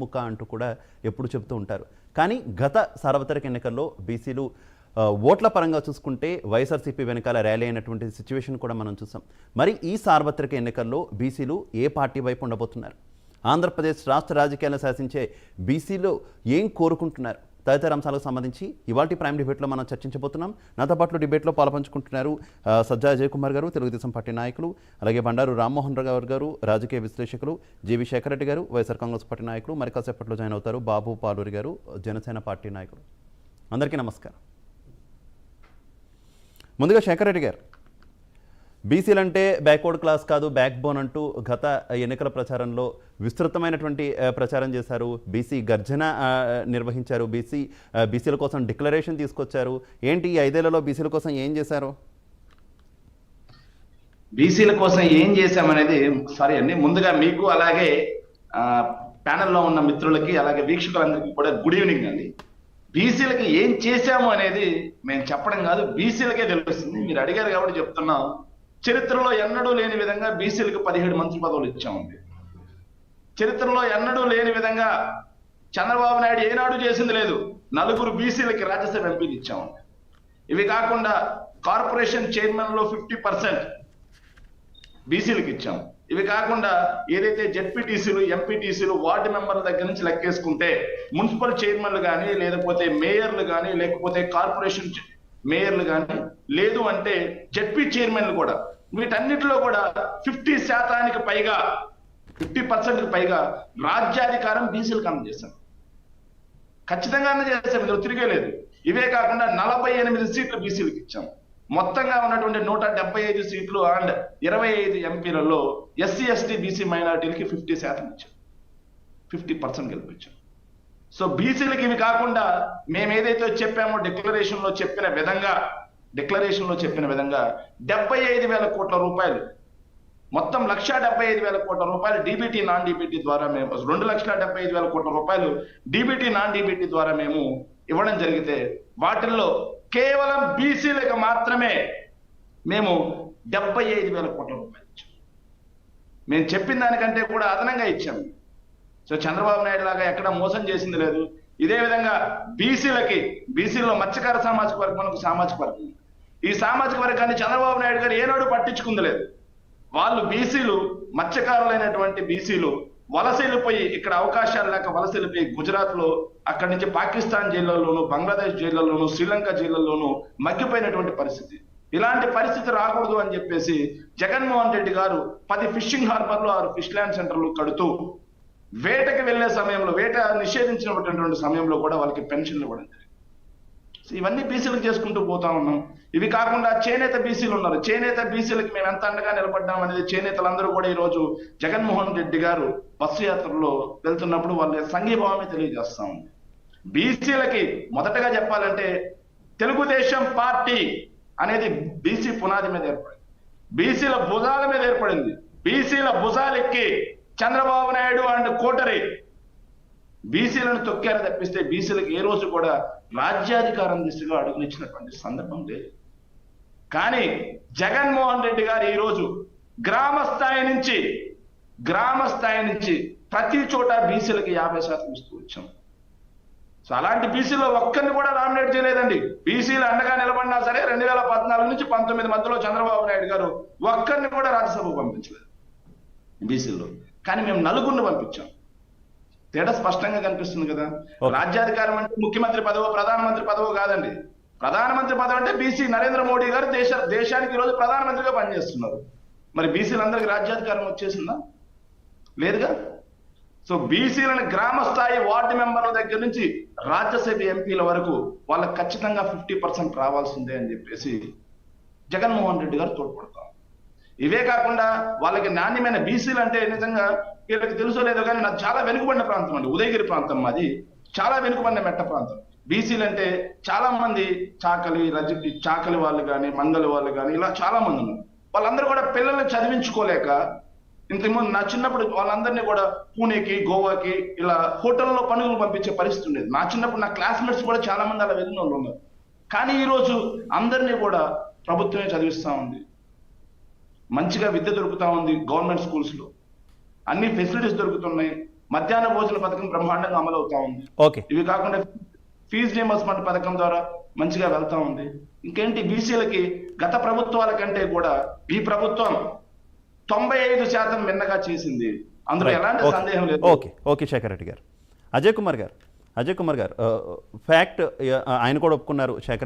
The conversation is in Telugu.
ముఖ అంటూ కూడా ఎప్పుడు చెప్తూ ఉంటారు. కానీ గత సార్వత్రిక ఎన్నికల్లో బీసీలు ఓట్ల పరంగా చూసుకుంటే వైఎస్ఆర్సీపీ వెనకాల ర్యాలీ అయినటువంటి సిచ్యువేషన్ కూడా మనం చూసాం. మరి ఈ సార్వత్రిక ఎన్నికల్లో బీసీలు ఏ పార్టీ వైపు ఉండబోతున్నారు? ఆంధ్రప్రదేశ్ రాష్ట్ర రాజకీయాలను శాసించే బీసీలు ఏం కోరుకుంటున్నారు? తదితర అంశాలకు సంబంధించి ఇవాల్టి ప్రైమ్ డిబేట్లో మనం చర్చించబోతున్నాం. నాతో పాటు డిబేట్లో పాల్పంచుకుంటున్నారు సజ్జా అజయ్ కుమార్ గారు, తెలుగుదేశం పార్టీ నాయకులు, అలాగే బండారు రామ్మోహన్ రావు గారు, రాజకీయ విశ్లేషకులు, జీవి శేఖర్ రెడ్డి గారు, వైఎస్ఆర్ కాంగ్రెస్ పార్టీ నాయకులు, మరి కాసేపట్లో జాయిన్ అవుతారు బాబు పాలూరి గారు, జనసేన పార్టీ నాయకులు. అందరికీ నమస్కారం. ముందుగా శేఖర్ రెడ్డి గారు, బీసీలు అంటే బ్యాక్వర్డ్ క్లాస్ కాదు, బ్యాక్ బోన్ అంటూ గత ఎన్నికల ప్రచారంలో విస్తృతమైనటువంటి ప్రచారం చేశారు. బీసీ గర్జన నిర్వహించారు. బీసీల కోసం డిక్లరేషన్ తీసుకొచ్చారు. ఏంటి ఈ 5 ఏళ్లలో బీసీల కోసం ఏం చేశారు? బీసీల కోసం ఏం చేశామనేది సారీ అండి, ముందుగా మీకు అలాగే ప్యానెల్లో ఉన్న మిత్రులకి అలాగే వీక్షకులందరికీ కూడా గుడ్ ఈవినింగ్ అండి. బీసీలకి ఏం చేశాము అనేది మేము చెప్పడం కాదు, బీసీలకే తెలుస్తుంది. మీరు అడిగారు కాబట్టి చెప్తున్నాం. చరిత్రలో ఎన్నడూ లేని విధంగా బీసీలకు 17 మంత్రి పదవులు ఇచ్చామండి. చరిత్రలో ఎన్నడూ లేని విధంగా చంద్రబాబు నాయుడు ఏనాడు చేసింది లేదు. 4 బీసీలకి రాజ్యసభ ఎంపీలు ఇచ్చామండి. ఇవి కాకుండా కార్పొరేషన్ చైర్మన్ లో 50% బీసీలకు ఇచ్చాము. ఇవి కాకుండా ఏదైతే జెడ్పీటీసీలు, ఎంపీటీసీలు, వార్డు మెంబర్ల దగ్గర నుంచి లెక్కేసుకుంటే మున్సిపల్ చైర్మన్లు కానీ, లేకపోతే మేయర్లు కానీ, లేకపోతే కార్పొరేషన్ మేయర్లు కానీ, లేదు అంటే జెడ్పీ చైర్మన్లు కూడా, వీటన్నిటిలో కూడా 50% పైగా 50% పైగా రాజ్యాధికారం బీసీలకు అందజేశాం. ఖచ్చితంగా అందజేశాం, ఇందులో తిరిగేలేదు. ఇవే కాకుండా 48 సీట్లు బీసీలకు ఇచ్చాం. మొత్తంగా ఉన్నటువంటి 175 సీట్లు అండ్ 25 ఎంపీలలో ఎస్సీ, ఎస్టీ, బీసీ మైనారిటీలకి 50% ఇచ్చాం, 50% గెలిపించాం. సో బీసీలకి ఇవి కాకుండా మేము ఏదైతే చెప్పామో డిక్లరేషన్ లో చెప్పిన విధంగా 75,000 కోట్ల రూపాయలు, మొత్తం 1,75,000 కోట్ల రూపాయలు డీబీటీ నాన్ డీబీటీ ద్వారా మేము 2,75,000 కోట్ల రూపాయలు డీబీటీ నాన్ డీబీటీ ద్వారా మేము ఇవ్వడం జరిగితే, వాటిల్లో కేవలం బీసీలకు మాత్రమే మేము 75,000 కోట్ల రూపాయలు ఇచ్చాం. మేము చెప్పిన దానికంటే కూడా అదనంగా ఇచ్చాము. సో చంద్రబాబు నాయుడు లాగా ఎక్కడ మోసం చేసింది లేదు. ఇదే విధంగా బీసీలో మత్స్యకార సామాజిక వర్గం ఒక సామాజిక వర్గం. ఈ సామాజిక వర్గాన్ని చంద్రబాబు నాయుడు గారు ఏనాడు పట్టించుకుంది లేదు. వాళ్ళు బీసీలు, మత్స్యకారులైనటువంటి బీసీలు వలస వెళ్ళిపోయి, ఇక్కడ అవకాశాలు లేక వలస వెళ్ళిపోయి గుజరాత్ లో, అక్కడి నుంచి పాకిస్తాన్ జైళ్లలోను, బంగ్లాదేశ్ జైళ్లలోను, శ్రీలంక జైళ్లలోను మగ్గిపోయినటువంటి పరిస్థితి. ఇలాంటి పరిస్థితి రాకూడదు అని చెప్పేసి జగన్మోహన్ రెడ్డి గారు 10 ఫిషింగ్ హార్బర్లు, 6 ఫిష్ ల్యాండ్ సెంటర్లు కడుతూ వేటకి వెళ్లే సమయంలో, వేట నిషేధించినటువంటి సమయంలో కూడా వాళ్ళకి పెన్షన్లు ఇవ్వడం జరిగింది. ఇవన్నీ బీసీలకు చేసుకుంటూ పోతా ఉన్నాం. ఇవి కాకుండా చేనేత బీసీలు ఉన్నారు. చేనేత బీసీలకి మేము ఎంత అండగా నిలబడ్డాం అనేది చేనేతలందరూ కూడా ఈ రోజు జగన్మోహన్ రెడ్డి గారు బస్సు యాత్రలో వెళ్తున్నప్పుడు వాళ్ళ సంఘీభావమే తెలియజేస్తా ఉంది. బీసీలకి మొదటగా చెప్పాలంటే తెలుగుదేశం పార్టీ అనేది బీసీ పునాది మీద ఏర్పడింది, బీసీల భుజాల మీద ఏర్పడింది. బీసీల భుజాలెక్కి చంద్రబాబు నాయుడు అండ్ కోటరి బీసీలను తొక్కారు తప్పిస్తే బీసీలకు ఏ రోజు కూడా రాజ్యాధికారం దిశగా అడుగునిచ్చినటువంటి సందర్భం లేదు. కానీ జగన్మోహన్ రెడ్డి గారు ఈ రోజు గ్రామ స్థాయి నుంచి ప్రతి చోట బీసీలకి 50% ఇస్తూ వచ్చాం. సో అలాంటి బీసీలో ఒక్కరిని కూడా నామినేట్ చేయలేదండి. బీసీలు అండగా నిలబడినా సరే 2014 నుంచి 19 మధ్యలో చంద్రబాబు నాయుడు గారు ఒక్కరిని కూడా రాజ్యసభకు పంపించలేదు బీసీలో. కానీ మేము 4 పంపించాం. తేడా స్పష్టంగా కనిపిస్తుంది కదా. రాజ్యాధికారం అంటే ముఖ్యమంత్రి పదవో, ప్రధానమంత్రి పదవో కాదండి. ప్రధానమంత్రి పదవి అంటే బీసీ నరేంద్ర మోడీ గారు దేశానికి ఈరోజు ప్రధానమంత్రిగా పనిచేస్తున్నారు. మరి బీసీలందరికీ రాజ్యాధికారం వచ్చేసిందా? లేదుగా. సో బీసీలను గ్రామ స్థాయి వార్డు మెంబర్ల దగ్గర నుంచి రాజ్యసభ ఎంపీల వరకు వాళ్ళకి ఖచ్చితంగా 50% రావాల్సిందే అని చెప్పేసి జగన్మోహన్ రెడ్డి గారు తోడ్పడతారు. ఇవే కాకుండా వాళ్ళకి నాణ్యమైన బీసీలు అంటే నిజంగా వీళ్ళకి తెలుసో లేదో కానీ నాకు చాలా వెనుకబడిన ప్రాంతం అండి. ఉదయగిరి ప్రాంతం మాది, చాలా వెనుకబడిన మెట్ట ప్రాంతం. బీసీలు అంటే చాలా మంది చాకలి వాళ్ళు కానీ, మంగళి వాళ్ళు కానీ, ఇలా చాలా మంది ఉన్నారు. వాళ్ళందరూ కూడా పిల్లల్ని చదివించుకోలేక ఇంతకుముందు నా చిన్నప్పుడు వాళ్ళందరినీ కూడా పూణేకి, గోవాకి ఇలా హోటల్లో పనులు పంపించే పరిస్థితి ఉండేది. నా చిన్నప్పుడు నా క్లాస్మేట్స్ కూడా చాలా మంది అలా వెళ్ళిన వాళ్ళు ఉన్నారు. కానీ ఈరోజు అందరినీ కూడా ప్రభుత్వమే చదివిస్తూ ఉంది. మంచిగా విద్య దొరుకుతా ఉంది. గవర్నమెంట్ స్కూల్స్ లో అన్ని ఫెసిలిటీస్ దొరుకుతున్నాయి. మధ్యాహ్న భోజన పథకం బ్రహ్మాండంగా అమలు అవుతా ఉంది. ఓకే. ఇవి కాకుండా ఫీజు రియంబర్స్మెంట్ పథకం ద్వారా మంచిగా వెళ్తా ఉంది. ఇంకేంటి, బీసీలకి గత ప్రభుత్వాల కంటే కూడా ఈ ప్రభుత్వం 95% మిన్నగా చేసింది. అందులో ఎలాంటి సందేహం లేదు. ఓకే శేఖర్ రెడ్డి గారు. అజయ్ కుమార్ గారు ఫ్యాక్ట్ ఆయన కూడా ఒప్పుకున్నారు శేఖర్